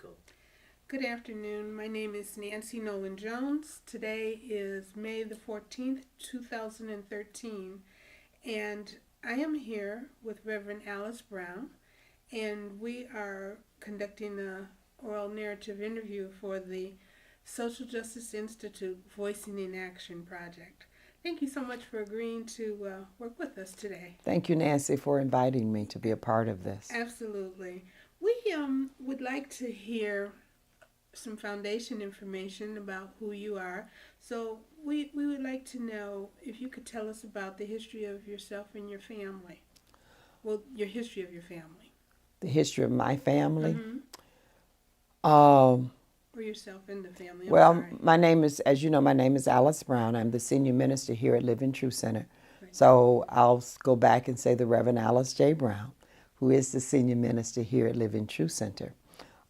Go. Good afternoon. My name is Nancy Nolan Jones. Today is May the 14th, 2013, and I am here with Reverend Alice Brown, and we are conducting a oral narrative interview for the Social Justice Institute Voicing in Action project. Thank you so much for agreeing to work with us today. Thank you, Nancy, for inviting me to be a part of this. Absolutely. We would like to hear some foundation information about who you are. So we would like to know if you could tell us about the history of yourself and your family. Well, your history of your family. The history of my family. Mm-hmm. Um, Or yourself and the family. I'm well, sorry. my name is, as you know, my name is Alice Brown. I'm the senior minister here at Living True Center. Right. So I'll go back and say the Reverend Alice J. Brown, who is the senior minister here at Living True Center.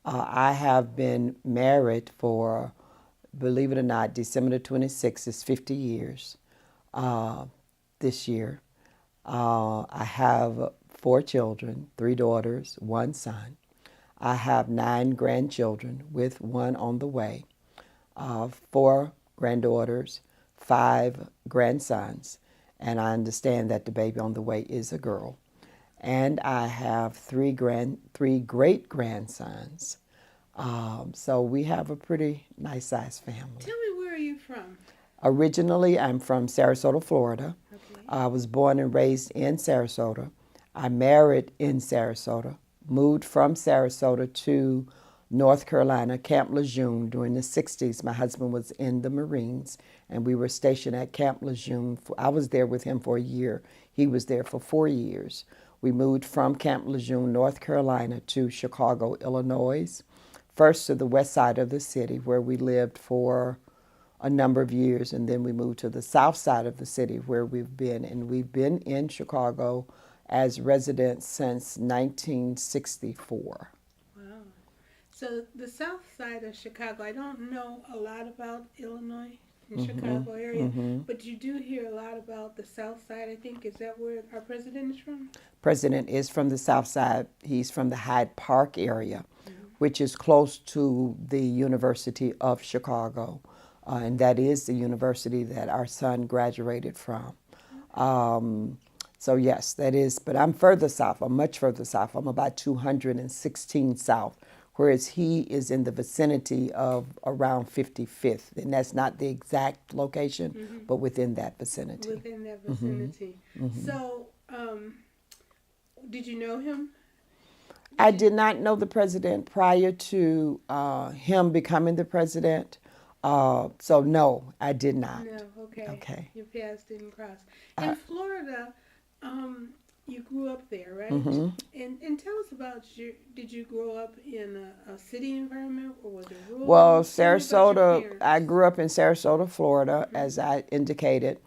I have been married for, believe it or not, December the 26th is 50 years this year. I have 4 children, 3 daughters, 1 son. I have 9 grandchildren with 1 on the way, 4 granddaughters, 5 grandsons, and I understand that the baby on the way is a girl. And I have 3 great grandsons. So we have a pretty nice sized family. Tell me, where are you from? Originally, I'm from Sarasota, Florida. Okay. I was born and raised in Sarasota. I married in Sarasota, moved from Sarasota to North Carolina, Camp Lejeune during the 60s. My husband was in the Marines, and we were stationed at Camp Lejeune. I was there with him for a year. He was there for 4 years. We moved from Camp Lejeune, North Carolina, to Chicago, Illinois, first to the west side of the city, where we lived for a number of years, and then we moved to the south side of the city, where we've been. And we've been in Chicago as residents since 1964. Wow. So the south side of Chicago, I don't know a lot about Illinois and Chicago area, but you do hear a lot about the south side, I think. Is that where our president is from? President is from the south side. He's from the Hyde Park area, which is close to the University of Chicago. And that is the university that our son graduated from. So yes, that is, but I'm further south. I'm much further south. I'm about 216 south, whereas he is in the vicinity of around 55th. And that's not the exact location, but within that vicinity. Within that vicinity. So, did you know him? I did not know the president prior to him becoming the president. So no, I did not. No, okay. Okay. Your paths didn't cross. In Florida, you grew up there, right? And tell us about did you grow up in a city environment, or was it rural? Well, Tell me about your Sarasota, parents. I grew up in Sarasota, Florida, as I indicated.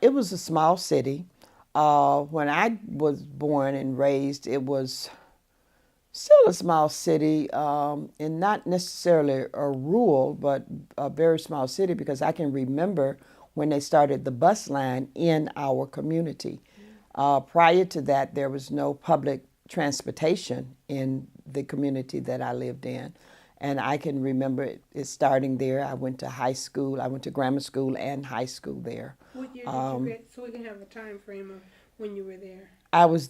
It was a small city. When I was born and raised, it was still a small city, and not necessarily a rural, but a very small city, because I can remember when they started the bus line in our community. Prior to that, there was no public transportation in the community that I lived in. And I can remember it starting there. I went to high school. I went to grammar school and high school there. What year did you get? So we can have a time frame of when you were there. I was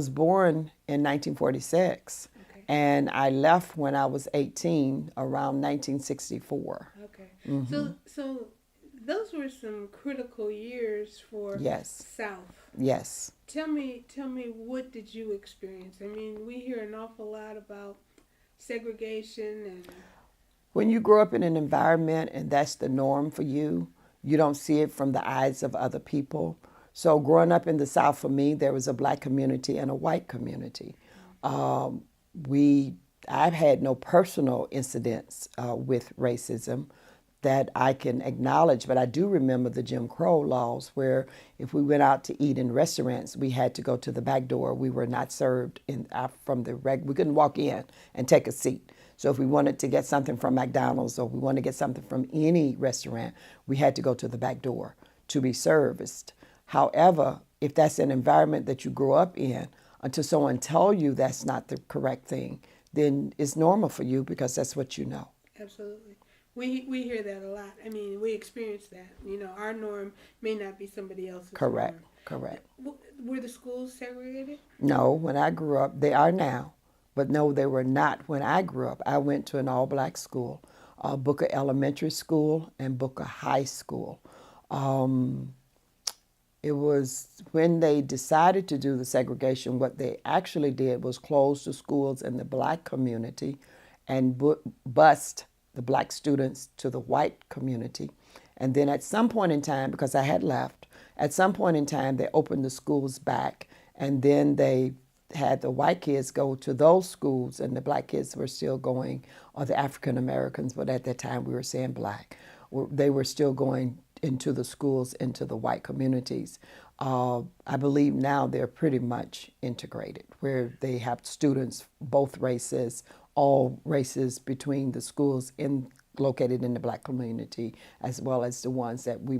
born in 1946, Okay. and I left when I was 18, around 1964. Okay. So those were some critical years for Yes. South. Yes. Tell me, what did you experience? I mean, we hear an awful lot about segregation and. When you grow up in an environment and that's the norm for you, you don't see it from the eyes of other people. So growing up in the South, for me, there was a black community and a white community. I've had no personal incidents with racism that I can acknowledge, but I do remember the Jim Crow laws, where if we went out to eat in restaurants, we had to go to the back door. We were not served we couldn't walk in and take a seat. So if we wanted to get something from McDonald's, or we wanted to get something from any restaurant, we had to go to the back door to be serviced. However, if that's an environment that you grew up in, until someone tell you that's not the correct thing, then it's normal for you because that's what you know. Absolutely. We hear that a lot. I mean, we experience that. You know, our norm may not be somebody else's Correct, norm. correct. Were the schools segregated? No, when I grew up, they are now, but no, they were not when I grew up. I went to an all-black school, Booker Elementary School and Booker High School. Um, it was when they decided to do the segregation, what they actually did was close the schools in the black community and bused the black students to the white community. And then at some point in time, because I had left, at some point in time, they opened the schools back, and then they had the white kids go to those schools, and the black kids were still going, or the African Americans, but at that time we were saying black, they were still going into the schools, into the white communities. I believe now they're pretty much integrated, where they have students, both races, all races between the schools located in the black community, as well as the ones that we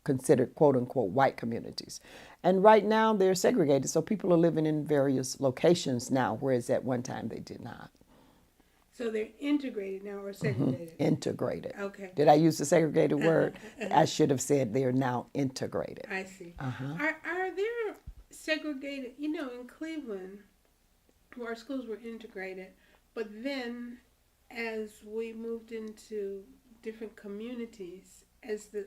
consider quote unquote white communities. And right now they're segregated, so people are living in various locations now, whereas at one time they did not. So they're integrated now or segregated? Integrated. Okay. Did I use the segregated word? I should have said they are now integrated. I see. Are there segregated, you know, in Cleveland, where our schools were integrated, but then as we moved into different communities, as the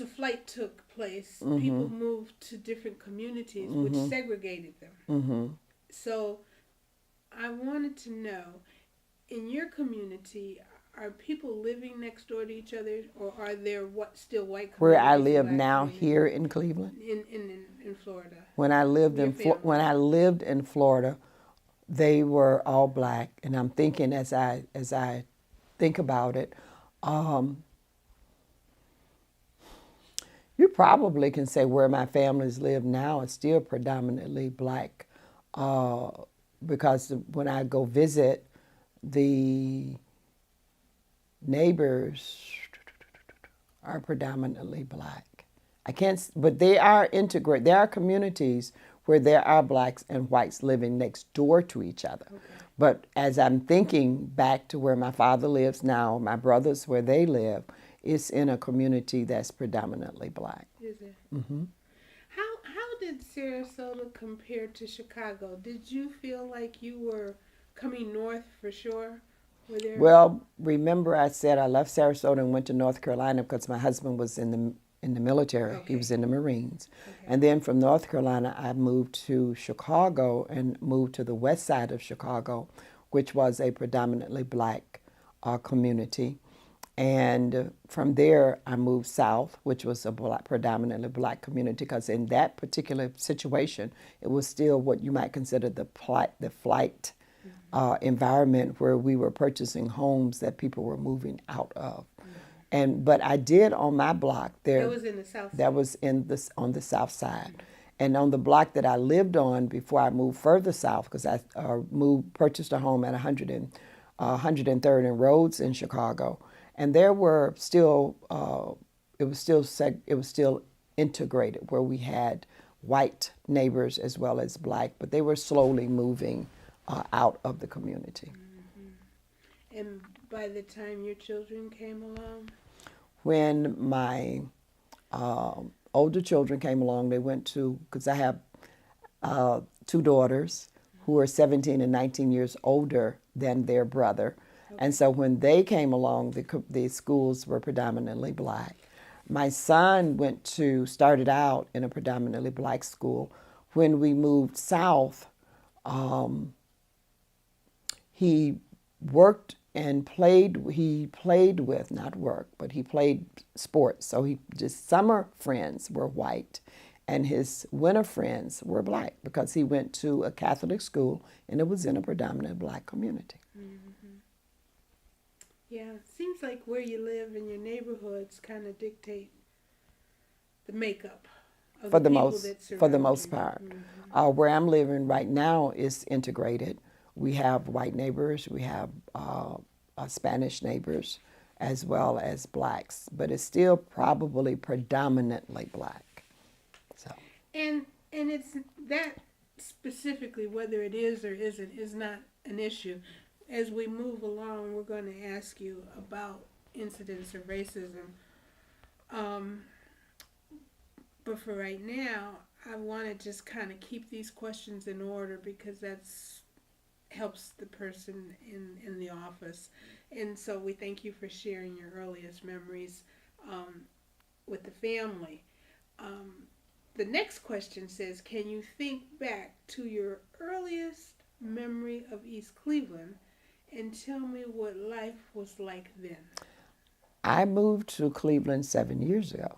flight took place, people moved to different communities, which segregated them. So I wanted to know, in your community, are people living next door to each other, or are there still white communities? Where I live now, here in Cleveland. In Florida. When I lived in Florida, they were all black, and I'm thinking as I think about it, you probably can say where my families live now is still predominantly black, because when I go visit, the neighbors are predominantly black. I can't, but they are integrated. There are communities where there are blacks and whites living next door to each other. Okay. But as I'm thinking back to where my father lives now, my brothers where they live, it's in a community that's predominantly black. Is it? Mm-hmm. How did Sarasota compare to Chicago? Did you feel like you were coming north for sure? Well, remember I said I left Sarasota and went to North Carolina because my husband was in the military. Okay. He was in the Marines. Okay. And then from North Carolina, I moved to Chicago and moved to the west side of Chicago, which was a predominantly black community. And from there, I moved south, which was a predominantly black community, because in that particular situation, it was still what you might consider the flight environment, where we were purchasing homes that people were moving out of. But I did on my block there. That was in the south side. That was on the south side. And on the block that I lived on before I moved further south, because I purchased a home at 103rd and Rhodes in Chicago. And there were still, it was still integrated, where we had white neighbors as well as black, but they were slowly moving out of the community. Mm-hmm. And by the time your children came along? When my older children came along, they went to, because I have two daughters who are 17 and 19 years older than their brother. Okay. And so when they came along, the schools were predominantly black. My son started out in a predominantly black school. When we moved south, he worked and played with, not work, but he played sports. So his summer friends were white, and his winter friends were black, because he went to a Catholic school, and it was in a predominant black community. Mm-hmm. Yeah, it seems like where you live in your neighborhoods kind of dictate the makeup of the people that surround you. For the most part. Mm-hmm. Where I'm living right now is integrated. We have white neighbors, we have Spanish neighbors, as well as blacks, but it's still probably predominantly black. So. And it's that specifically whether it is or isn't is not an issue. As we move along, we're going to ask you about incidents of racism. Um, but for right now, I want to just kind of keep these questions in order because that's helps the person in the office. And so we thank you for sharing your earliest memories um, with the family. Um, the next question says, can you think back to your earliest memory of East Cleveland and tell me what life was like then? I moved to Cleveland 7 years ago.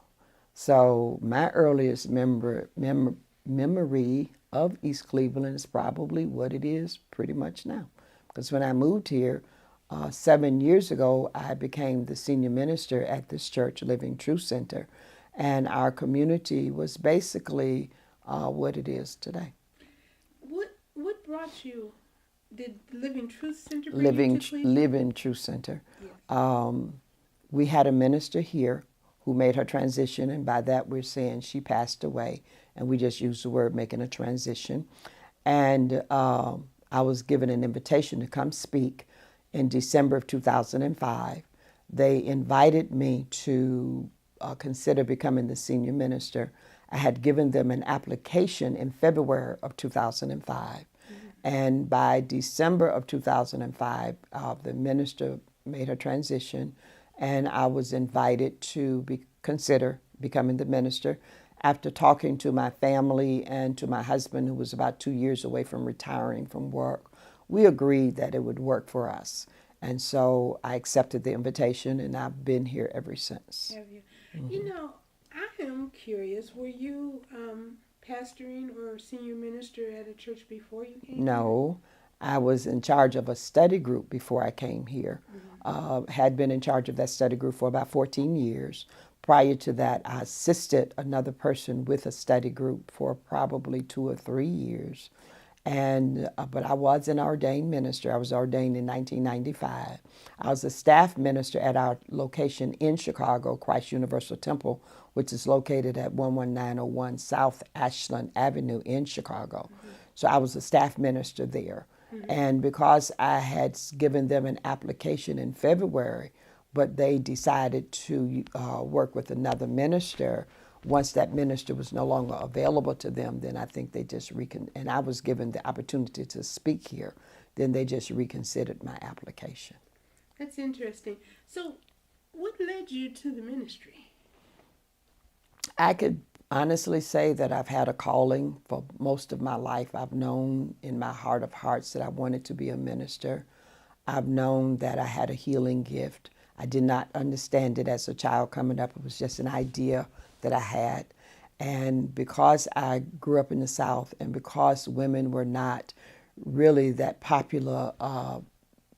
So my earliest memory of East Cleveland is probably what it is pretty much now. Because when I moved here 7 years ago, I became the senior minister at this church, Living Truth Center, and our community was basically what it is today. What brought you? Did Living Truth Center bring you Living to Cleveland? Living Truth Center. Yes. We had a minister here who made her transition, and by that we're saying she passed away, and we just use the word making a transition. And I was given an invitation to come speak in December of 2005. They invited me to consider becoming the senior minister. I had given them an application in February of 2005. And by December of 2005, the minister made her transition, and I was invited to consider becoming the minister. After talking to my family and to my husband, who was about 2 years away from retiring from work, we agreed that it would work for us. And so I accepted the invitation, and I've been here ever since. Have you? You know, I am curious. Were you pastoring or senior minister at a church before you came here? No, I was in charge of a study group before I came here. Had been in charge of that study group for about 14 years. Prior to that, I assisted another person with a study group for probably 2 or 3 years. But I was an ordained minister. I was ordained in 1995. I was a staff minister at our location in Chicago, Christ Universal Temple, which is located at 11901 South Ashland Avenue in Chicago. So I was a staff minister there. And because I had given them an application in February, but they decided to work with another minister, once that minister was no longer available to them, then I think they just and I was given the opportunity to speak here, then they just reconsidered my application. That's interesting. So, what led you to the ministry? I could honestly say that I've had a calling for most of my life. I've known in my heart of hearts that I wanted to be a minister. I've known that I had a healing gift. I did not understand it as a child coming up. It was just an idea that I had. And because I grew up in the South and because women were not really that popular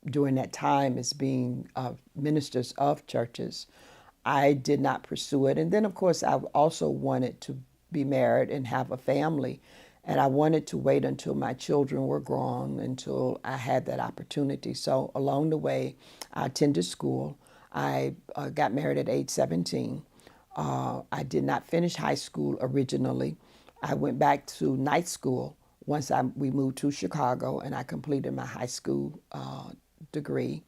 during that time as being ministers of churches, I did not pursue it. And then, of course, I also wanted to be married and have a family. And I wanted to wait until my children were grown, until I had that opportunity. So along the way, I attended school. I got married at age 17. I did not finish high school originally. I went back to night school once we moved to Chicago, and I completed my high school degree.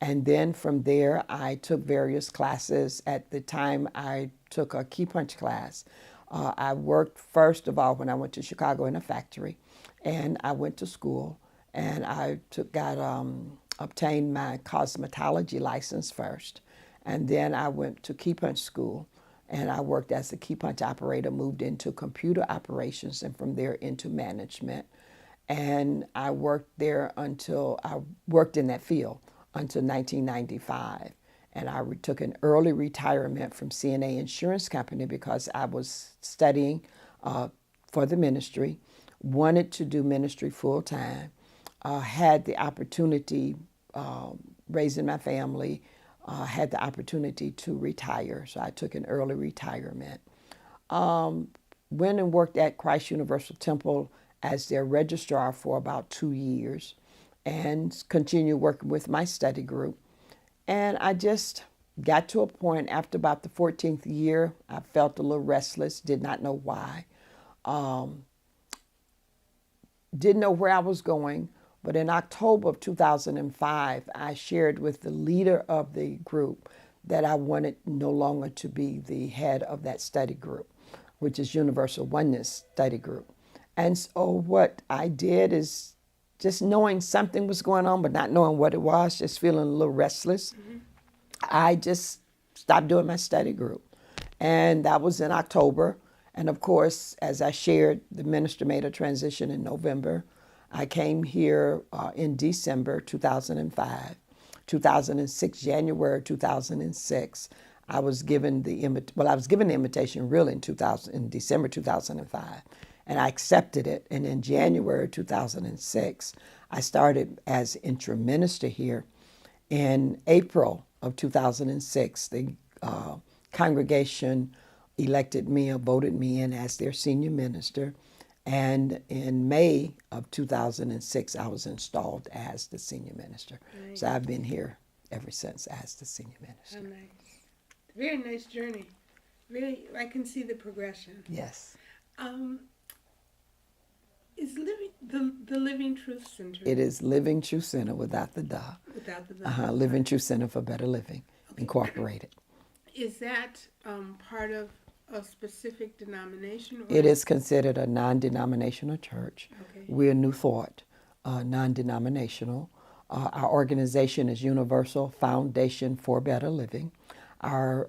And then from there, I took various classes. At the time, I took a key punch class. I worked, first of all, when I went to Chicago in a factory, and I went to school, and I obtained my cosmetology license first. And then I went to key punch school, and I worked as a key punch operator, moved into computer operations, and from there into management. And I worked there until I worked in that field until 1995. And I took an early retirement from CNA Insurance Company because I was studying for the ministry, wanted to do ministry full time, had the opportunity, raising my family, had the opportunity to retire. So I took an early retirement. Went and worked at Christ Universal Temple as their registrar for about 2 years and continued working with my study group. And I just got to a point after about the 14th year, I felt a little restless, did not know why. didn't know where I was going. But in October of 2005, I shared with the leader of the group that I wanted no longer to be the head of that study group, which is Universal Oneness Study Group. And so what I did is, just knowing something was going on, but not knowing what it was, just feeling a little restless, I just stopped doing my study group. And that was in October. And of course, as I shared, the minister made a transition in November. I came here in December 2005. 2006, January 2006, I was given the invitation really in December 2005, and I accepted it. And in January 2006, I started as interim minister here. In April of 2006, the congregation elected me or voted me in as their senior minister. And in May of 2006, I was installed as the senior minister. Nice. So I've been here ever since as the senior minister. Oh, nice. Very nice journey. Really, I can see the progression. Yes. Is the Living Truth Center? It is Living Truth Center without the dot. Without the dot. Living Truth Center for Better Living, okay. Incorporated. Is that part of a specific denomination? Or? It is considered a non-denominational church. Okay. We're New Thought, non-denominational. Our organization is Universal Foundation for Better Living. Our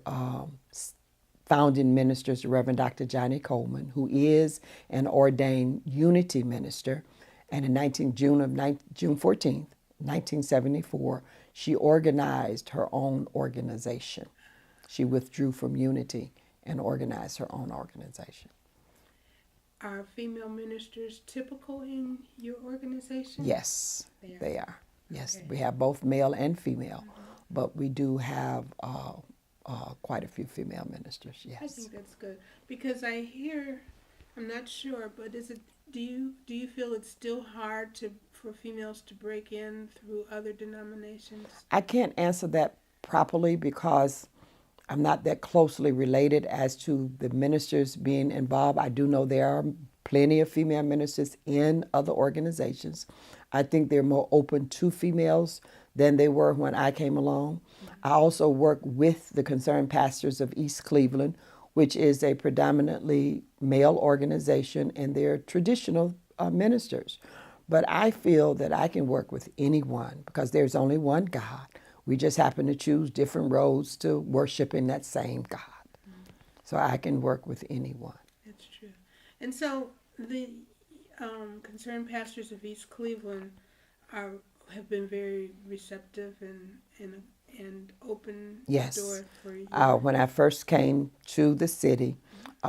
founding minister is Reverend Dr. Johnny Coleman, who is an ordained unity minister. And in June 14th, 1974, she organized her own organization. She withdrew from unity and organized her own organization. Are female ministers typical in your organization? Yes, they are. Yes, okay. We have both male and female, but we do have quite a few female ministers, yes. I think that's good, because I hear, I'm not sure, but do you feel it's still hard for females to break in through other denominations? I can't answer that properly because I'm not that closely related as to the ministers being involved. I do know there are plenty of female ministers in other organizations. I think they're more open to females than they were when I came along. I also work with the Concerned Pastors of East Cleveland, which is a predominantly male organization, and they're traditional ministers. But I feel that I can work with anyone because there's only one God. We just happen to choose different roads to worshiping that same God. Mm-hmm. So I can work with anyone. That's true. And so the Concerned Pastors of East Cleveland have been very receptive and open yes. the door for you. When I first came to the city,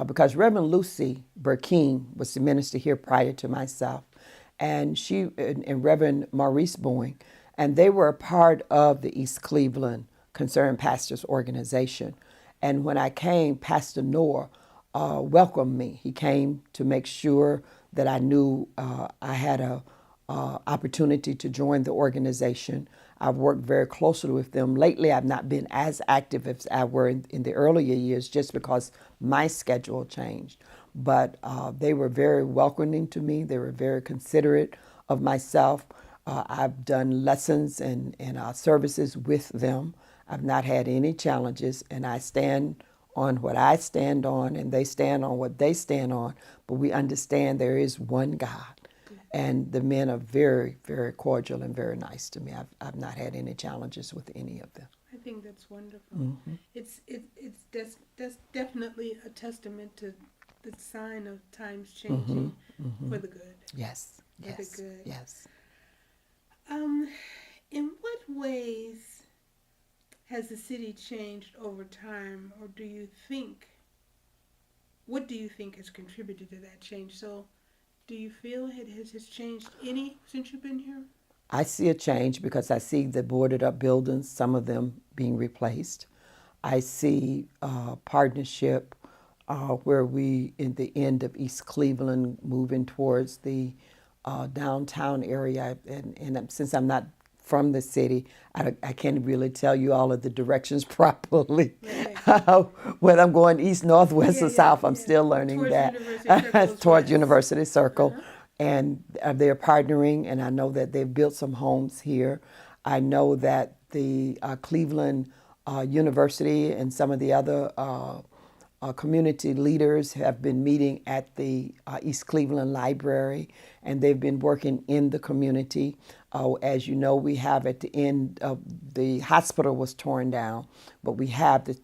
because Reverend Lucy Burkeen was the minister here prior to myself, and she and Reverend Maurice Boeing, and they were a part of the East Cleveland Concerned Pastors organization. And when I came, Pastor Noor welcomed me. He came to make sure that I knew I had a opportunity to join the organization. I've worked very closely with them. Lately, I've not been as active as I were in the earlier years just because my schedule changed. But they were very welcoming to me. They were very considerate of myself. I've done lessons and services with them. I've not had any challenges, and I stand on what I stand on, and they stand on what they stand on. But we understand there is one God, and the men are very, very cordial and very nice to me. I've not had any challenges with any of them. I think that's wonderful. Mm-hmm. That's definitely a testament to the sign of times changing for the good. Yes. For the good. Yes. In what ways has the city changed over time, or what do you think has contributed to that change? So, do you feel it has changed any since you've been here? I see a change because I see the boarded up buildings, some of them being replaced. I see partnership where we, in the end of East Cleveland, moving towards the downtown area. And since I'm not from the city, I can't really tell you all of the directions properly. Right. Whether I'm going east, north, west, or south, I'm still learning towards that. University Towards University Circle. and they're partnering, and I know that they've built some homes here. I know that the Cleveland University and some of the other community leaders have been meeting at the East Cleveland Library, and they've been working in the community. As you know, we have at the end of the hospital was torn down, but we have the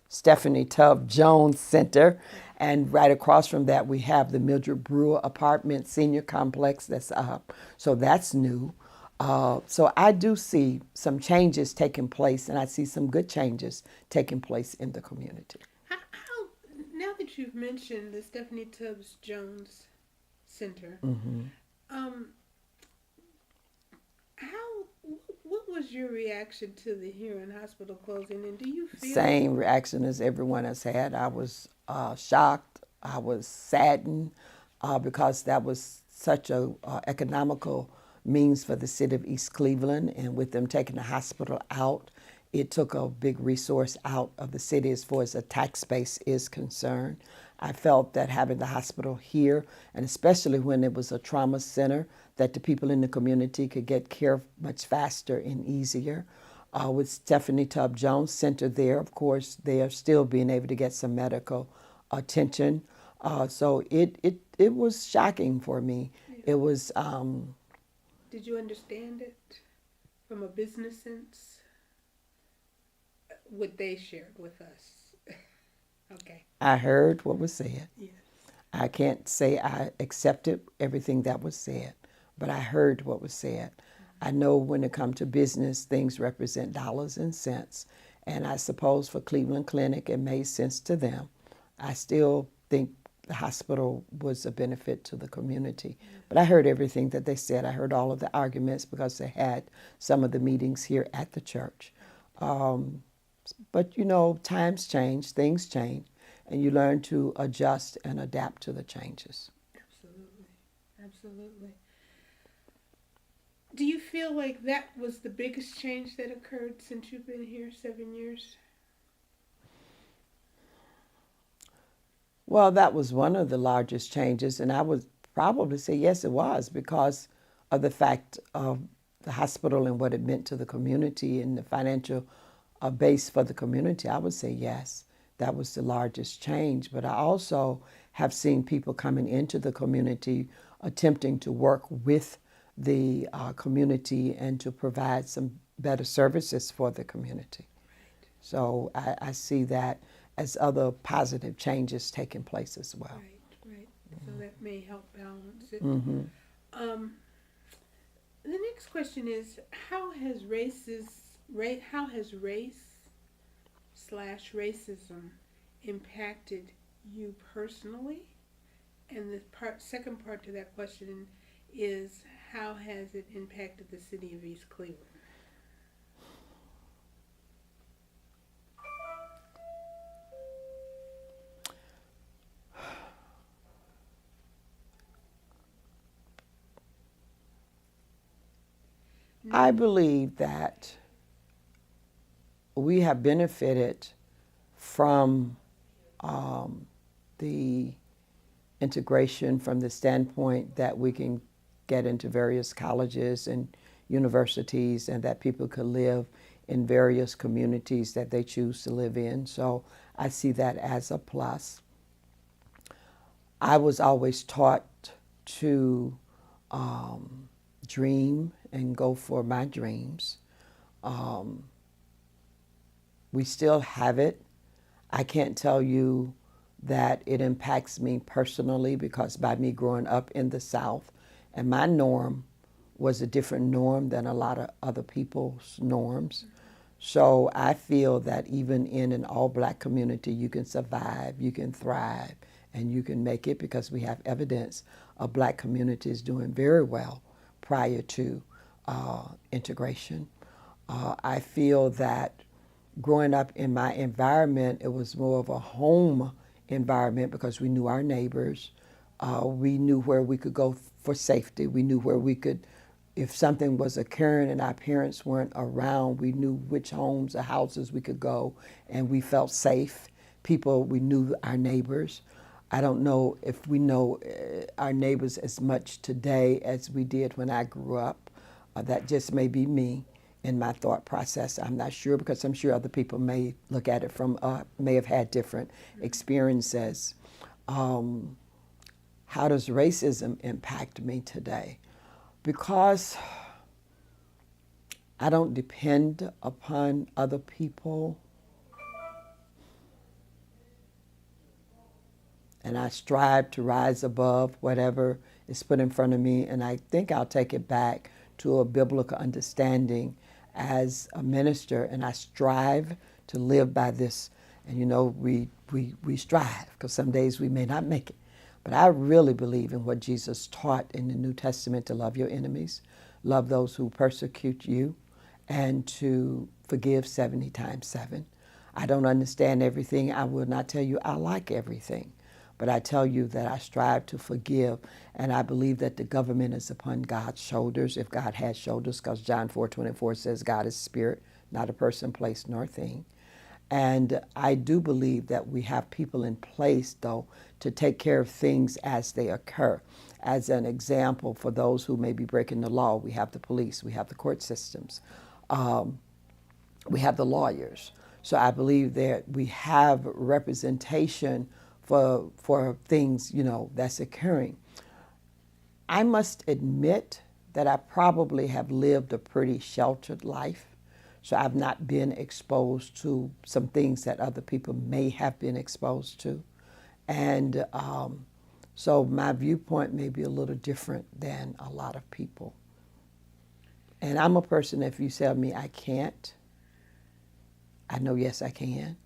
Stephanie Tubb Jones Center, and right across from that we have the Mildred Brewer Apartment Senior Complex that's up. So that's new. So I do see some changes taking place, and I see some good changes taking place in the community. Now that you've mentioned the Stephanie Tubbs Jones Center, um, what was your reaction to the Huron Hospital closing, and do you feel Same reaction as everyone has had. I was shocked. I was saddened because that was such a economical means for the city of East Cleveland, and with them taking the hospital out, it took a big resource out of the city as far as the tax base is concerned. I felt that having the hospital here, and especially when it was a trauma center, that the people in the community could get care much faster and easier. With Stephanie Tubb Jones Center there, of course, they are still being able to get some medical attention. So it was shocking for me. It was. Did you understand it from a business sense? What they shared with us. Okay. I heard what was said. Yes. I can't say I accepted everything that was said, but I heard what was said. I know when it comes to business, things represent dollars and cents. And I suppose for Cleveland Clinic, it made sense to them. I still think the hospital was a benefit to the community. But I heard everything that they said. I heard all of the arguments because they had some of the meetings here at the church. But you know, times change, things change, and you learn to adjust and adapt to the changes. Absolutely. Absolutely. Do you feel like that was the biggest change that occurred since you've been here 7 years? Well, that was one of the largest changes, and I would probably say yes, it was, because of the fact of the hospital and what it meant to the community and the financial base for the community. I would say yes, that was the largest change. But I also have seen people coming into the community attempting to work with the community and to provide some better services for the community. Right. So I see that as other positive changes taking place as well. Right, right. So that may help balance it. Mm-hmm. The next question is, how has race/racism impacted you personally? And the second part to that question is, how has it impacted the city of East Cleveland? I believe that we have benefited from the integration from the standpoint that we can get into various colleges and universities, and that people could live in various communities that they choose to live in. So I see that as a plus. I was always taught to dream and go for my dreams. We still have it. I can't tell you that it impacts me personally, because by me growing up in the South, and my norm was a different norm than a lot of other people's norms. So I feel that even in an all-black community, you can survive, you can thrive, and you can make it, because we have evidence of black communities doing very well prior to integration. I feel that growing up in my environment, it was more of a home environment, because we knew our neighbors. We knew where we could go for safety. We knew where we could, if something was occurring and our parents weren't around, we knew which homes or houses we could go, and we felt safe. We knew our neighbors. I don't know if we know our neighbors as much today as we did when I grew up. That just may be me in my thought process. I'm not sure, because I'm sure other people may look at it from, may have had different experiences. How does racism impact me today? Because I don't depend upon other people, and I strive to rise above whatever is put in front of me. And I think I'll take it back to a biblical understanding as a minister, and I strive to live by this. And you know, we strive, because some days we may not make it. But I really believe in what Jesus taught in the New Testament, to love your enemies, love those who persecute you, and to forgive 70 times 7. I don't understand everything. I will not tell you I like everything. But I tell you that I strive to forgive, and I believe that the government is upon God's shoulders, if God has shoulders, because John 4:24 says God is spirit, not a person, place, nor thing. And I do believe that we have people in place, though, to take care of things as they occur. As an example, for those who may be breaking the law, we have the police, we have the court systems, we have the lawyers. So I believe that we have representation for things, you know, that's occurring. I must admit that I probably have lived a pretty sheltered life. So I've not been exposed to some things that other people may have been exposed to. And so my viewpoint may be a little different than a lot of people. And I'm a person, if you tell me I can't, I know, yes, I can.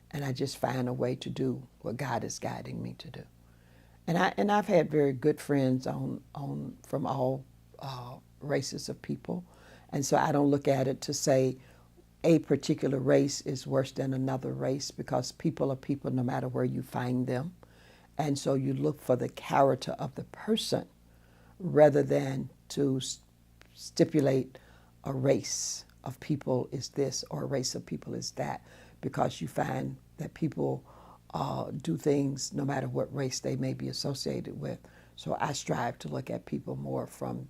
And I just find a way to do what God is guiding me to do. And I've had very good friends from all races of people. And so I don't look at it to say a particular race is worse than another race, because people are people no matter where you find them. And so you look for the character of the person rather than to stipulate a race of people is this or a race of people is that, because you find that people do things no matter what race they may be associated with. So I strive to look at people more from,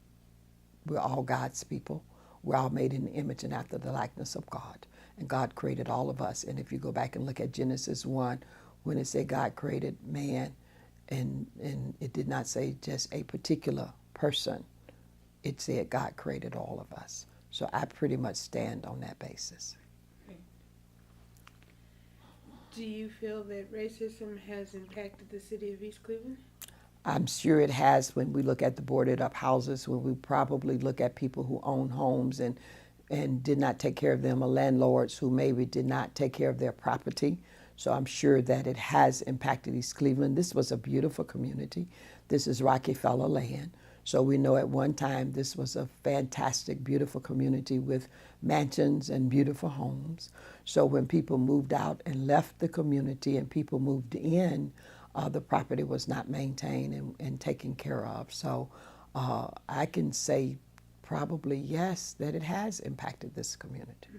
we're all God's people. We're all made in the image and after the likeness of God. And God created all of us. And if you go back and look at Genesis 1, when it said God created man, and it did not say just a particular person, it said God created all of us. So I pretty much stand on that basis. Do you feel that racism has impacted the city of East Cleveland? I'm sure it has. When we look at the boarded up houses, when we probably look at people who own homes and did not take care of them, or landlords who maybe did not take care of their property. So I'm sure that it has impacted East Cleveland. This was a beautiful community. This is Rockefeller land. So we know at one time this was a fantastic, beautiful community with mansions and beautiful homes. So when people moved out and left the community and people moved in, the property was not maintained and taken care of. So I can say probably yes, that it has impacted this community.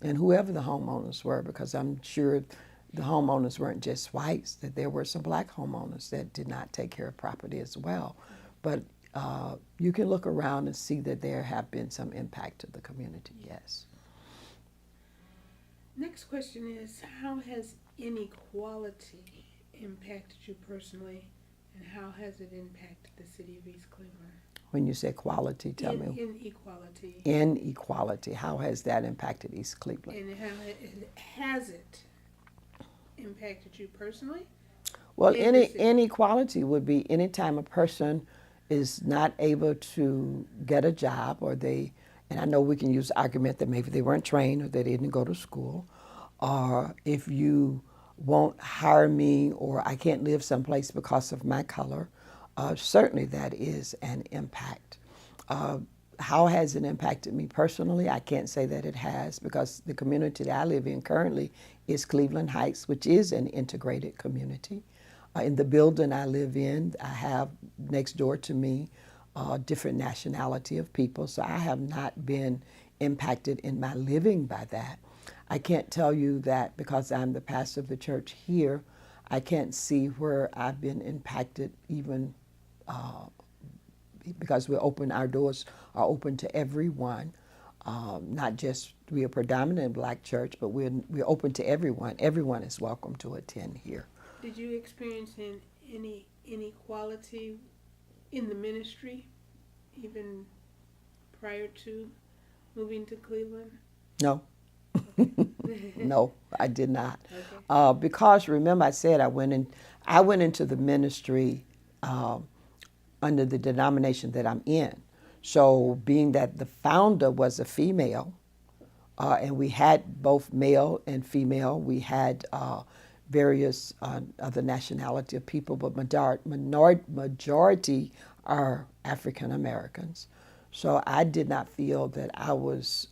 And whoever the homeowners were, because I'm sure the homeowners weren't just whites, that there were some black homeowners that did not take care of property as well. But you can look around and see that there have been some impact to the community, yes. Next question is, how has inequality impacted you personally, and how has it impacted the city of East Cleveland? When you say quality, tell me. Inequality. Inequality. How has that impacted East Cleveland? And how has it impacted you personally? Well, inequality would be anytime a person is not able to get a job, or they, and I know we can use the argument that maybe they weren't trained or they didn't go to school, or if you won't hire me or I can't live someplace because of my color, certainly that is an impact. How has it impacted me personally? I can't say that it has, because the community that I live in currently is Cleveland Heights, which is an integrated community. In the building I live in, I have next door to me different nationality of people, so I have not been impacted in my living by that. I can't tell you that because I'm the pastor of the church here, I can't see where I've been impacted even because our doors are open to everyone. Not just we are predominant black church, but we're open to everyone. Everyone is welcome to attend here. Did you experience any inequality in the ministry, even prior to moving to Cleveland? No. Okay. No, I did not. Okay. Because remember, I said I went into the ministry under the denomination that I'm in. So, being that the founder was a female, and we had both male and female, we had various other nationality of people, but majority are African Americans. So I did not feel that I was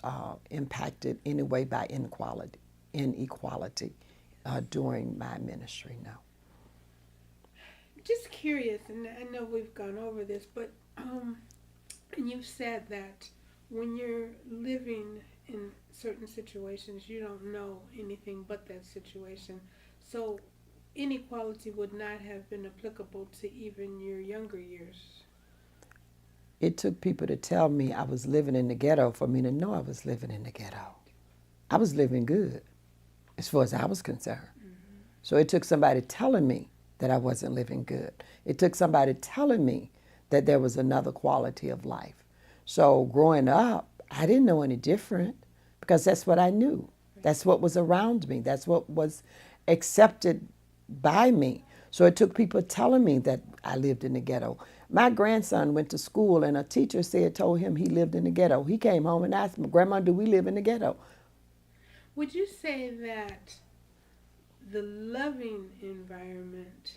impacted in any way by inequality during my ministry. No. Just curious, and I know we've gone over this, but and you've said that when you're living in certain situations, you don't know anything but that situation. So inequality would not have been applicable to even your younger years. It took people to tell me I was living in the ghetto for me to know I was living in the ghetto. I was living good as far as I was concerned. Mm-hmm. So it took somebody telling me that I wasn't living good. It took somebody telling me that there was another quality of life. So growing up, I didn't know any different because that's what I knew. That's what was around me. That's what was accepted by me. So it took people telling me that I lived in the ghetto. My grandson went to school and a teacher told him he lived in the ghetto. He came home and asked me, Grandma, do we live in the ghetto? Would you say that the loving environment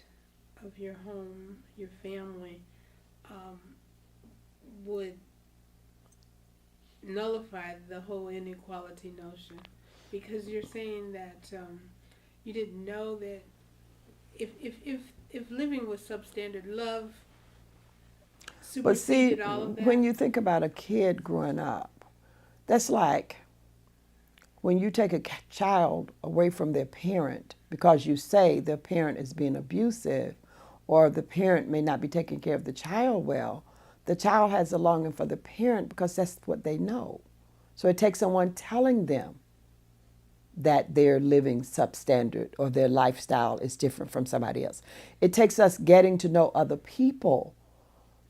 of your home, your family, would nullify the whole inequality notion? Because you're saying that you didn't know that if living was substandard, love But see, superseded all of that. when you think about a kid growing up, that's like when you take a child away from their parent because you say their parent is being abusive or the parent may not be taking care of the child well, the child has a longing for the parent because that's what they know. So it takes someone telling them that they're living substandard or their lifestyle is different from somebody else. It takes us getting to know other people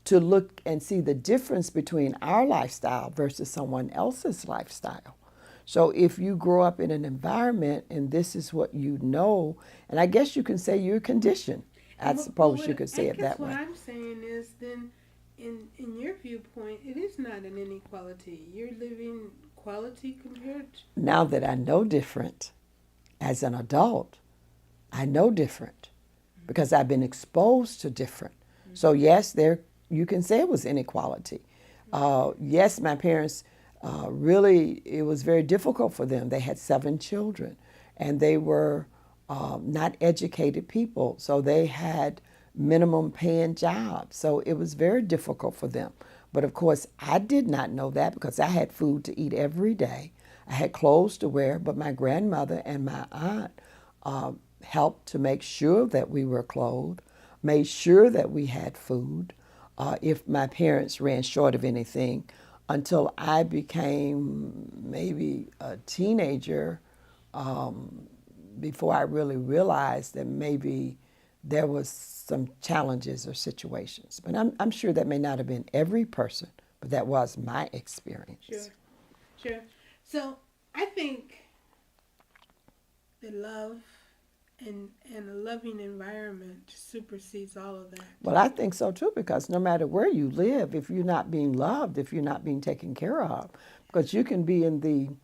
to look and see the difference between our lifestyle versus someone else's lifestyle. So if you grow up in an environment and this is what you know, and I guess you can say you're conditioned. I suppose you could say it that way. What I'm saying is then in your viewpoint, it is not an inequality. You're living quality compared to... Now that I know different as an adult, I know different because I've been exposed to different. So yes, you can say it was inequality. Yes, my parents really, it was very difficult for them. They had 7 children and they were not educated people. So they had minimum paying jobs. So it was very difficult for them. But of course, I did not know that because I had food to eat every day. I had clothes to wear, but my grandmother and my aunt helped to make sure that we were clothed, made sure that we had food. If my parents ran short of anything, until I became maybe a teenager, before I really realized that maybe there was some challenges or situations. But I'm sure that may not have been every person, but that was my experience. Sure. So I think that love and a loving environment supersedes all of that. Well, I think so too, because no matter where you live, if you're not being loved, if you're not being taken care of, because you can be in the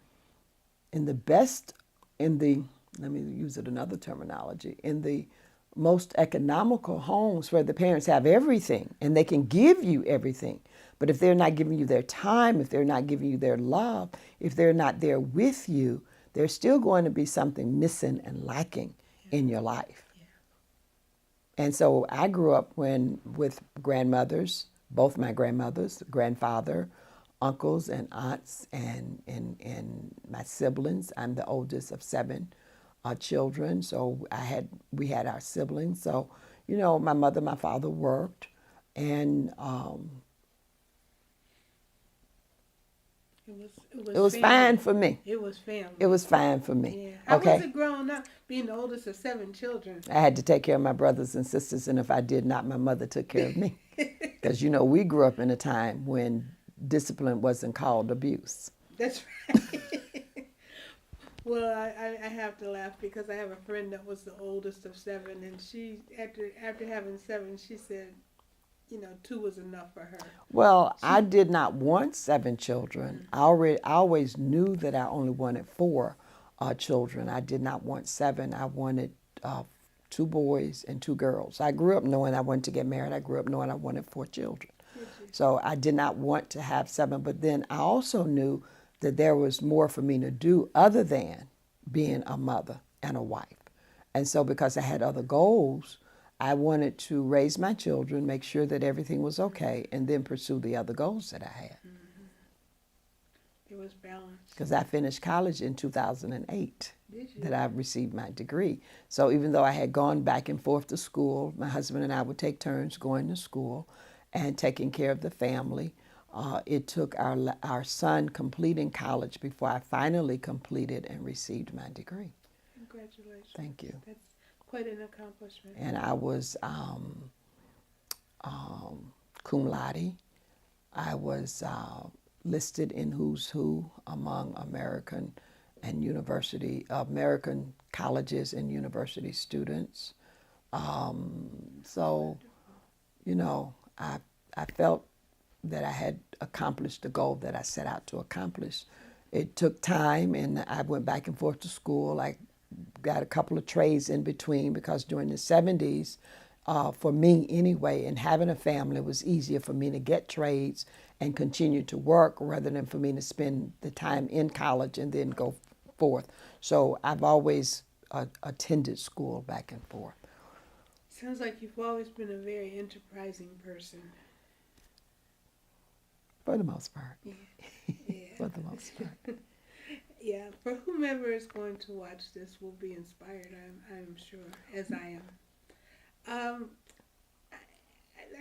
let me use it another terminology, in the most economical homes where the parents have everything and they can give you everything. But if they're not giving you their time, if they're not giving you their love, if they're not there with you, there's still going to be something missing and lacking in your life. Yeah. And so I grew up with grandmothers, both my grandmothers, grandfather, uncles and aunts, and my siblings. I'm the oldest of 7 children. So we had our siblings. So, you know, my mother, my father worked, and it it was was fine family. for me. It was It family. was fine for me. Yeah. How was Okay. it growing up, being the oldest of 7 children? I had to take care of my brothers and sisters, and if I did not, my mother took care of me. Because, you know, we grew up in a time when discipline wasn't called abuse. That's right. Well, I have to laugh because I have a friend that was the oldest of 7, and she after having 7, she said, you know, 2 was enough for her. Well, I She did not want 7 children. I always knew that I only wanted 4 children. I did not want 7. I wanted 2 boys and 2 girls. I grew up knowing I wanted to get married. I grew up knowing I wanted 4 children. did you? So I did not want to have 7. But then I also knew that there was more for me to do other than being a mother and a wife. And so because I had other goals, I wanted to raise my children, make sure that everything was okay, and then pursue the other goals that I had. It was balanced. Because I finished college in 2008 Did you? that I received my degree. So even though I had gone back and forth to school, my husband and I would take turns going to school and taking care of the family. It took our son completing college before I finally completed and received my degree. Congratulations. Thank you. That's quite an accomplishment. And I was cum laude. I was listed in Who's Who among American colleges and university students. So, you know, I felt that I had accomplished the goal that I set out to accomplish. It took time, and I went back and forth to school. I got a couple of trades in between because during the 70s, for me anyway, and having a family, it was easier for me to get trades and continue to work rather than for me to spend the time in college and then go forth. So I've always attended school back and forth. Sounds like you've always been a very enterprising person. For the most part. Yeah. For the most part. Yeah, for whomever is going to watch this will be inspired, I'm sure, as I am.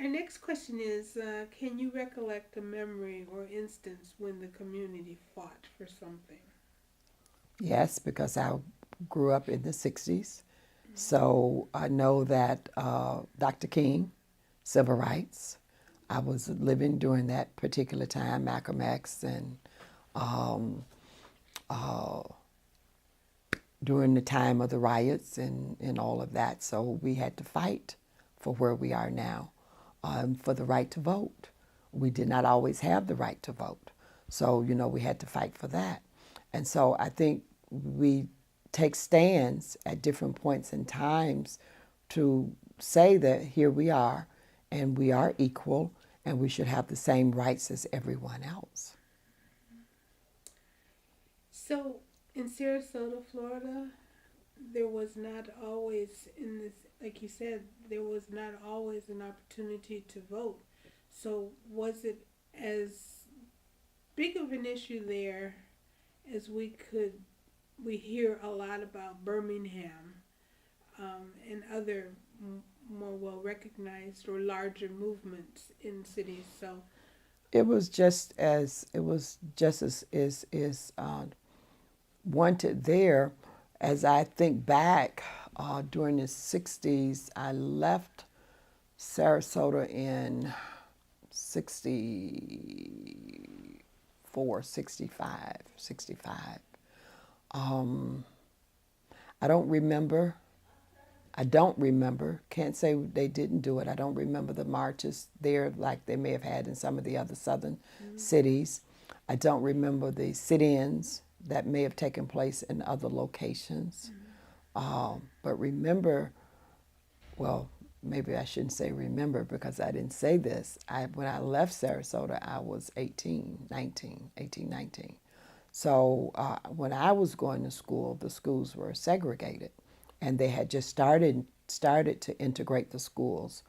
Our next question is, can you recollect a memory or instance when the community fought for something? Yes, because I grew up in the 60s. So I know that Dr. King, civil rights, I was living during that particular time, Malcolm X, and during the time of the riots and all of that. So we had to fight for where we are now, for the right to vote. We did not always have the right to vote. So, you know, we had to fight for that. And so I think we take stands at different points in times to say that here we are and we are equal and we should have the same rights as everyone else. So in Sarasota, Florida, there was not always in this, like you said, there was not always an opportunity to vote. So was it as big of an issue there as we hear a lot about Birmingham and other more well recognized or larger movements in cities. So it was just as wanted there. As I think back, during the 60s, I left Sarasota in 64, 65, 65. I don't remember. Can't say they didn't do it. I don't remember the marches there like they may have had in some of the other southern cities. I don't remember the sit-ins that may have taken place in other locations. But remember, well, maybe I shouldn't say remember because I didn't say this. When I left Sarasota, I was 18, 19. So when I was going to school, the schools were segregated, and they had just started to integrate the schools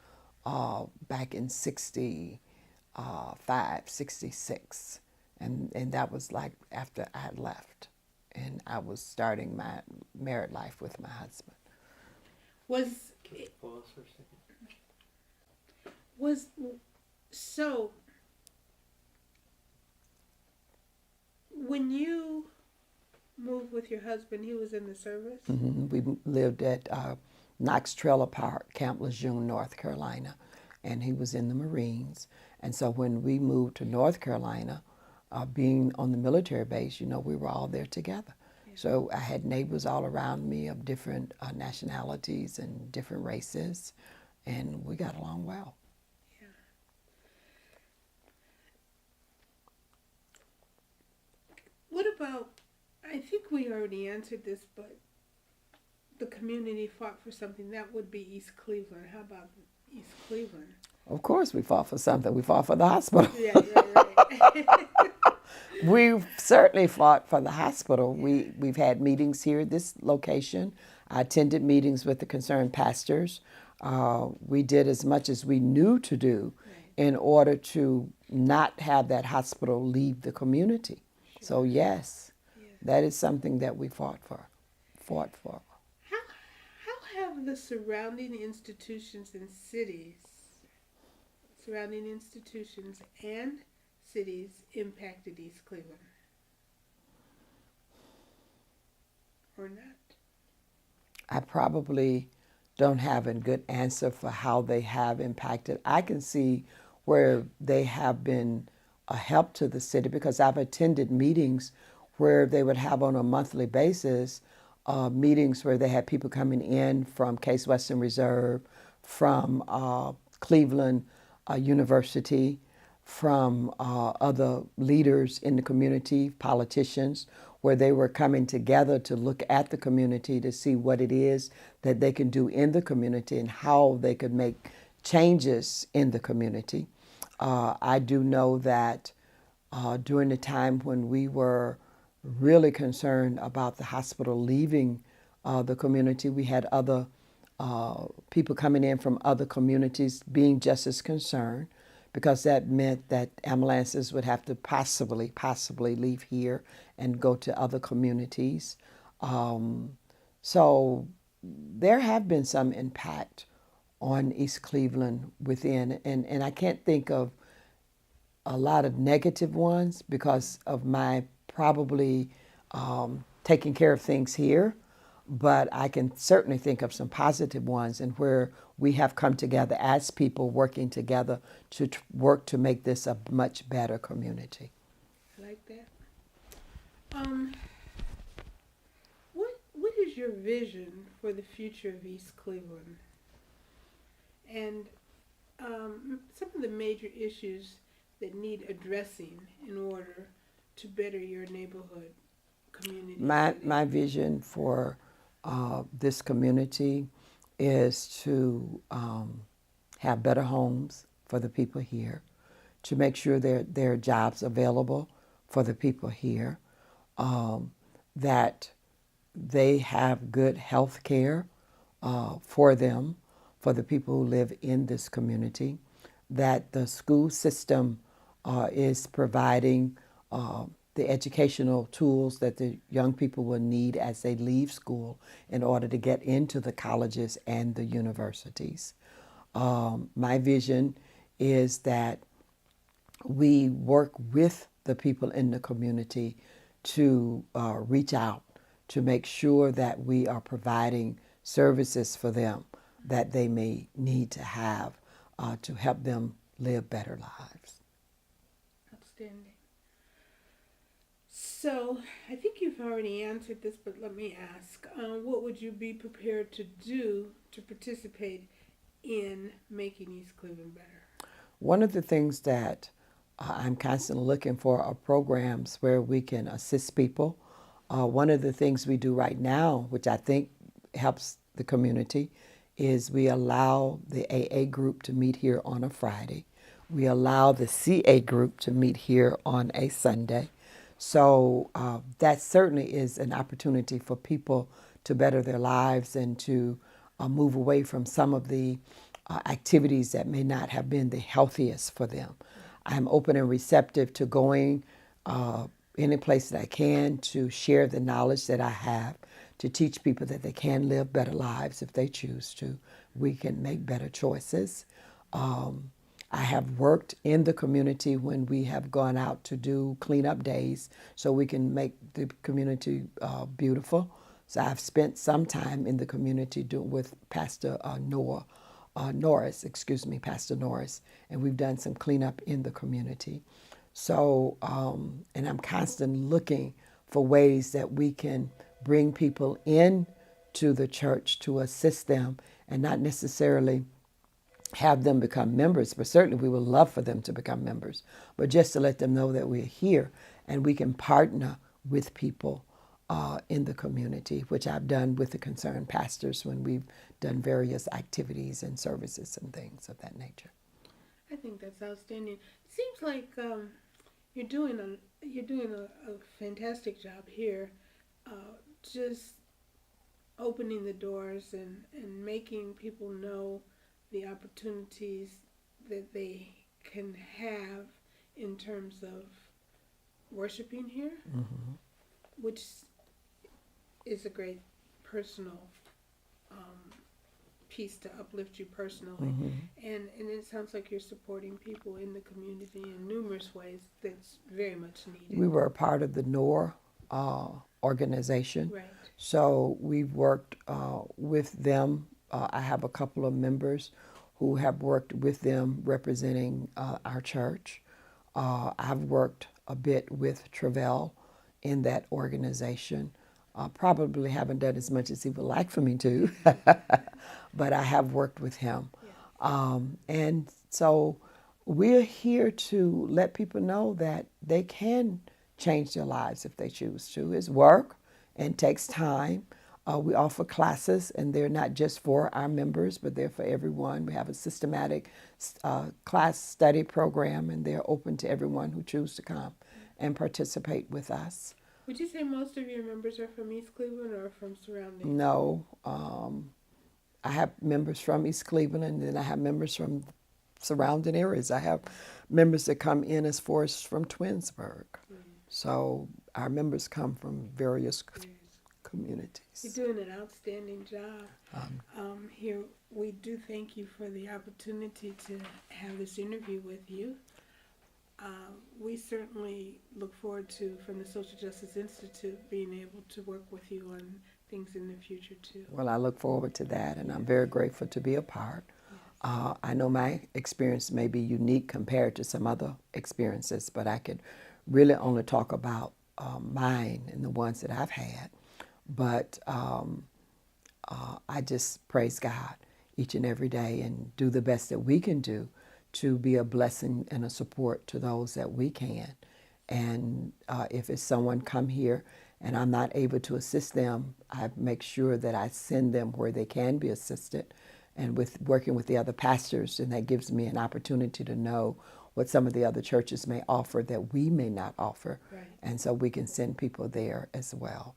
back in 65, 66, and that was like after I had left, and I was starting my married life with my husband. So when you moved with your husband, he was in the service? We lived at Knox Trailer Park, Camp Lejeune, North Carolina, and he was in the Marines. And so when we moved to North Carolina, being on the military base, we were all there together. Yeah. So I had neighbors all around me of different nationalities and different races, and we got along well. Yeah. What about, I think we already answered this, but the community fought for something. That would be East Cleveland. How about East Cleveland? Of course we fought for something. We fought for the hospital. Yeah, right. We've certainly fought for the hospital. We've had meetings here at this location. I attended meetings with the concerned pastors. We did as much as we knew to do in order to not have that hospital leave the community. Sure. So yes, that is something that we fought for. How have the surrounding institutions and cities impacted East Cleveland? Or not? I probably don't have a good answer for how they have impacted. I can see where they have been a help to the city because I've attended meetings where they would have on a monthly basis meetings where they had people coming in from Case Western Reserve, from Cleveland University, from other leaders in the community, politicians, where they were coming together to look at the community to see what it is that they can do in the community and how they could make changes in the community. I do know that during the time when we were really concerned about the hospital leaving the community, we had other people coming in from other communities being just as concerned, because that meant that ambulances would have to possibly leave here and go to other communities. So there have been some impact on East Cleveland within, and I can't think of a lot of negative ones because of my probably taking care of things here, but I can certainly think of some positive ones and where we have come together as people working together to work to make this a much better community. I like that. What is your vision for the future of East Cleveland? And some of the major issues that need addressing in order to better your neighborhood community? My vision for this community is to have better homes for the people here, to make sure there are jobs available for the people here, that they have good health care for them, for the people who live in this community, that the school system is providing the educational tools that the young people will need as they leave school in order to get into the colleges and the universities. My vision is that we work with the people in the community to reach out, to make sure that we are providing services for them that they may need to have to help them live better lives. Outstanding. So, I think you've already answered this, but let me ask. What would you be prepared to do to participate in making East Cleveland better? One of the things that I'm constantly looking for are programs where we can assist people. One of the things we do right now, which I think helps the community, is we allow the AA group to meet here on a Friday. We allow the CA group to meet here on a Sunday. So that certainly is an opportunity for people to better their lives and to move away from some of the activities that may not have been the healthiest for them. I'm open and receptive to going any place that I can to share the knowledge that I have, to teach people that they can live better lives if they choose to. We can make better choices. I have worked in the community when we have gone out to do cleanup days so we can make the community beautiful. So I've spent some time in the community with Pastor Pastor Norris, and we've done some cleanup in the community. So, and I'm constantly looking for ways that we can bring people in to the church to assist them and not necessarily have them become members, but certainly we would love for them to become members, but just to let them know that we're here and we can partner with people in the community, which I've done with the concerned pastors when we've done various activities and services and things of that nature. I think that's outstanding. It seems like you're doing a fantastic job here, just opening the doors and making people know the opportunities that they can have in terms of worshiping here, Mm-hmm. which is a great personal piece to uplift you personally. Mm-hmm. And it sounds like you're supporting people in the community in numerous ways that's very much needed. We were a part of the NOR organization. Right. So we've worked with them. I have a couple of members who have worked with them representing our church. I've worked a bit with Travell in that organization. Probably haven't done as much as he would like for me to, but I have worked with him. Yeah. And so we're here to let people know that they can change their lives if they choose to. It's work and takes time. We offer classes, and they're not just for our members, but they're for everyone. We have a systematic class study program, and they're open to everyone who chooses to come and participate with us. Would you say most of your members are from East Cleveland or from surrounding? No, I have members from East Cleveland, and then I have members from surrounding areas. I have members that come in as far as from Twinsburg. So our members come from various communities. You're doing an outstanding job. Here, we do thank you for the opportunity to have this interview with you. We certainly look forward to, from the Social Justice Institute, being able to work with you on things in the future too. Well, I look forward to that, and I'm very grateful to be a part. I know my experience may be unique compared to some other experiences, but I could really only talk about mine and the ones that I've had. But I just praise God each and every day and do the best that we can do to be a blessing and a support to those that we can. And if it's someone come here and I'm not able to assist them, I make sure that I send them where they can be assisted. And with working with the other pastors, and that gives me an opportunity to know what some of the other churches may offer that we may not offer. Right. And so we can send people there as well.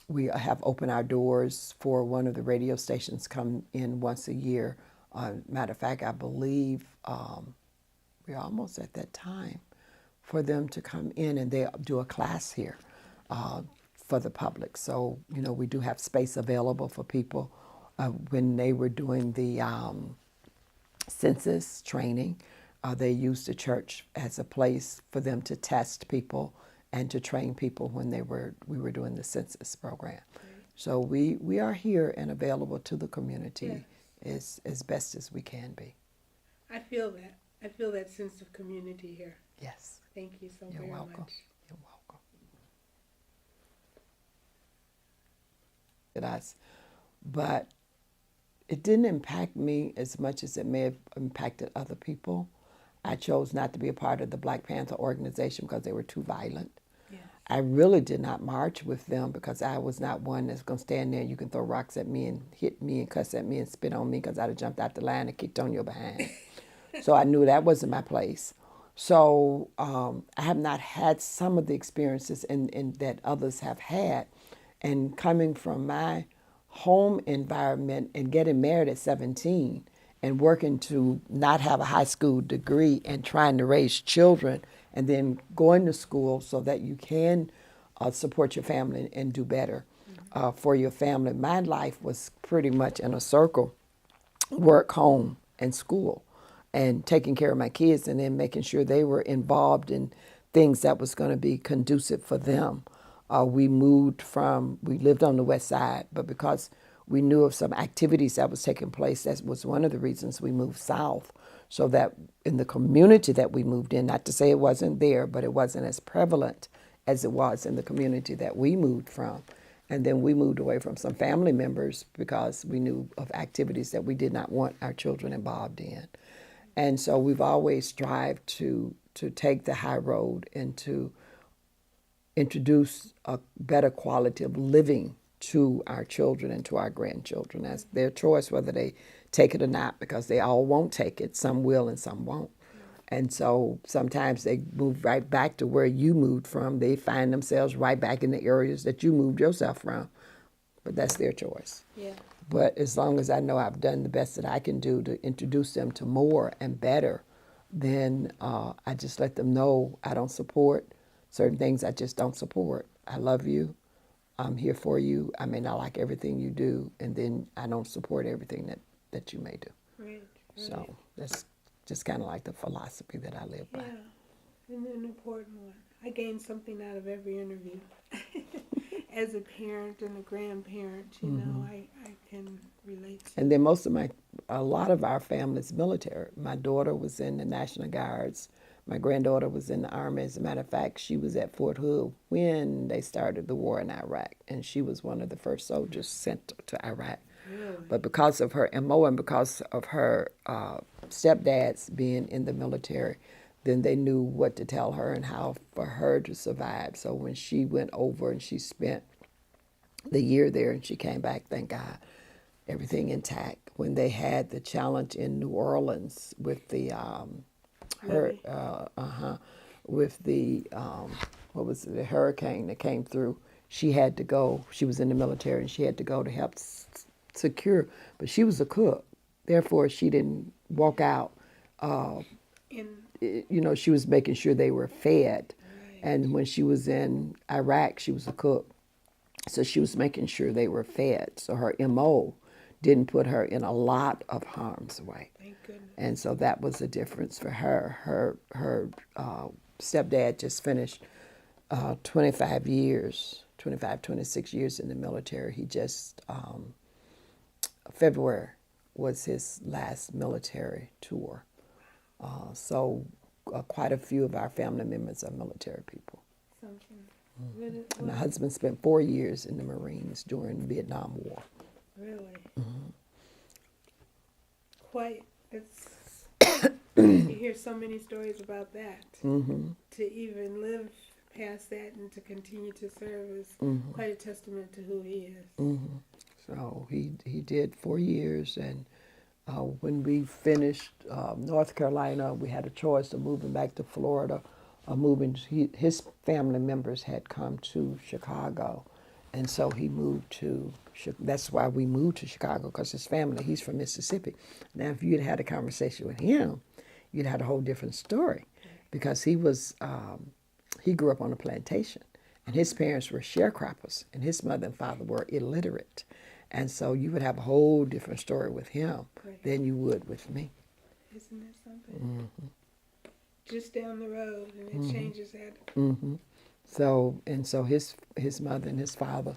We have opened our doors for one of the radio stations come in once a year. Matter of fact, I believe we're almost at that time for them to come in and they do a class here for the public. So, you know, we do have space available for people. When they were doing the census training, they used the church as a place for them to test people and to train people when we were doing the census program. Right. So we are here and available to the community as best as we can be. I feel that. I feel that sense of community here. Yes. Thank you so You're very welcome. much. You're welcome. But it didn't impact me as much as it may have impacted other people. I chose not to be a part of the Black Panther organization because they were too violent. Yes. I really did not march with them because I was not one that's going to stand there and you can throw rocks at me and hit me and cuss at me and spit on me because I'd have jumped out the line and kicked on your behind. So I knew that wasn't my place. So I have not had some of the experiences in that others have had. And coming from my home environment and getting married at 17 and working to not have a high school degree and trying to raise children and then going to school so that you can support your family and do better for your family. My life was pretty much in a circle: work, home, and school, and taking care of my kids, and then making sure they were involved in things that was going to be conducive for them. We lived on the west side, but because we knew of some activities that was taking place, that was one of the reasons we moved south, so that in the community that we moved in, not to say it wasn't there, but it wasn't as prevalent as it was in the community that we moved from. And then we moved away from some family members because we knew of activities that we did not want our children involved in. And so we've always strived to take the high road and to introduce a better quality of living to our children and to our grandchildren. That's their choice whether they take it or not, because they all won't take it. Some will and some won't. And so sometimes they move right back to where you moved from. They find themselves right back in the areas that you moved yourself from. But that's their choice. Yeah. But as long as I know I've done the best that I can do to introduce them to more and better, then I just let them know I don't support certain things. I just don't support. I love you. I'm here for you. I may not like everything you do, and then I don't support everything that you may do. Right. So that's just kind of like the philosophy that I live by. Yeah, and an important one. I gain something out of every interview. As a parent and a grandparent, you know, I can relate to. And then a lot of our family's military. My daughter was in the National Guards. My granddaughter was in the Army. As a matter of fact, she was at Fort Hood when they started the war in Iraq, and she was one of the first soldiers sent to Iraq. Really? But because of her MO and because of her stepdads being in the military, then they knew what to tell her and how for her to survive. So when she went over and she spent the year there and she came back, thank God, everything intact. When they had the challenge in New Orleans with the the hurricane that came through, she had to go. She was in the military and she had to go to help secure, but she was a cook. Therefore, she didn't walk out. She was making sure they were fed. Right. And when she was in Iraq, she was a cook. So she was making sure they were fed. So her MO didn't put her in a lot of harm's way. Thank goodness. And so that was the difference for her. Her stepdad just finished 26 years in the military. He just, February was his last military tour. So quite a few of our family members are military people. Something. My husband spent 4 years in the Marines during the Vietnam War. Really? Mm-hmm. Quite. It's you hear so many stories about that. Mm-hmm. To even live past that and to continue to serve is quite a testament to who he is. Mm-hmm. So he did 4 years, and when we finished North Carolina, we had a choice of moving back to Florida. His family members had come to Chicago, and so he moved to. That's why we moved to Chicago, because his family. He's from Mississippi. Now, if you'd had a conversation with him, you'd had a whole different story, because he grew up on a plantation, and his parents were sharecroppers, and his mother and father were illiterate, and so you would have a whole different story with him than you would with me. Isn't that something? Mm-hmm. Just down the road, and it changes that. Mm-hmm. So his mother and his father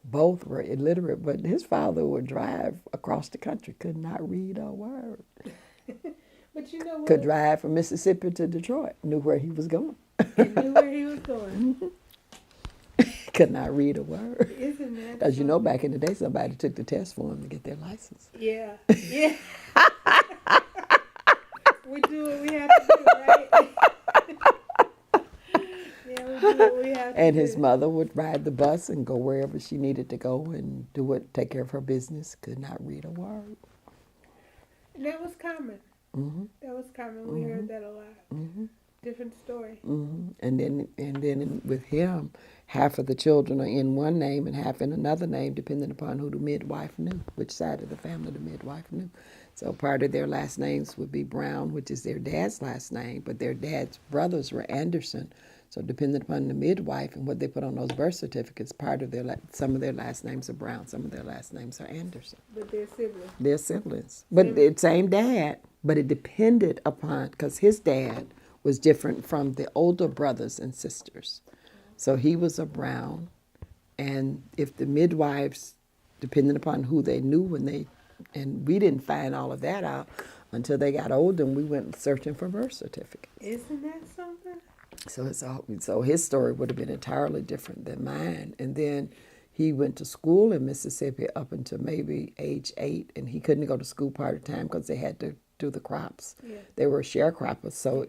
both were illiterate, but his father would drive across the country, could not read a word. But you know what? Could drive from Mississippi to Detroit, knew where he was going. He knew where he was going. Could not read a word. Isn't that? As you know, back in the day, somebody took the test for him to get their license. Yeah. Yeah. We do what we have to do, right? Yeah, we do what we have to And do. his mother would ride the bus and go wherever she needed to go and take care of her business. Could not read a word. And that was common. Mm-hmm. That was common. We heard that a lot. Mm-hmm. Different story. And then with him, half of the children are in one name and half in another name, depending upon who the midwife knew, which side of the family the midwife knew. So part of their last names would be Brown, which is their dad's last name, but their dad's brothers were Anderson. So depending upon the midwife and what they put on those birth certificates, part of their some of their last names are Brown, some of their last names are Anderson. But they're siblings. They're siblings, but the same dad. But it depended upon, because his dad was different from the older brothers and sisters. So he was a Brown, and if the midwives, depending upon who they knew when they, and we didn't find all of that out until they got older and we went searching for birth certificates. Isn't that something? So his story would have been entirely different than mine. And then he went to school in Mississippi up until maybe age 8, and he couldn't go to school part of the time because they had to do the crops. Yeah. They were sharecroppers, so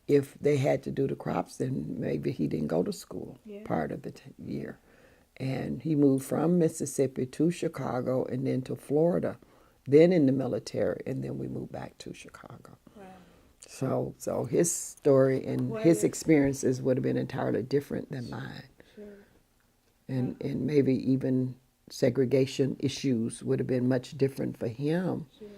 if they had to do the crops, then maybe he didn't go to school part of the year. And he moved from Mississippi to Chicago and then to Florida, then in the military, and then we moved back to Chicago. Wow. So his story and his experiences would have been entirely different than mine. Sure. And maybe even segregation issues would have been much different for him. Sure.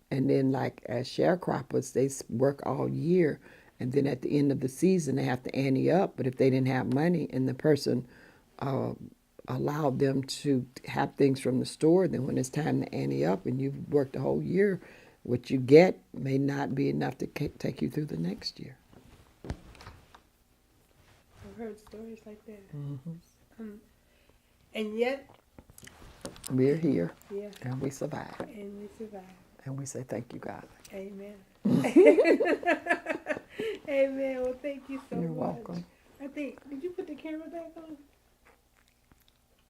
And then like as sharecroppers, they work all year, and then at the end of the season they have to ante up. But if they didn't have money and the person allowed them to have things from the store, then when it's time to ante up and you've worked the whole year, what you get may not be enough to take you through the next year. I've heard stories like that. And yet, we're here, yeah, and we survived. and we survived. And we say thank you, God. Amen. Amen. Well, thank you so much. You're welcome. Did you put the camera back on?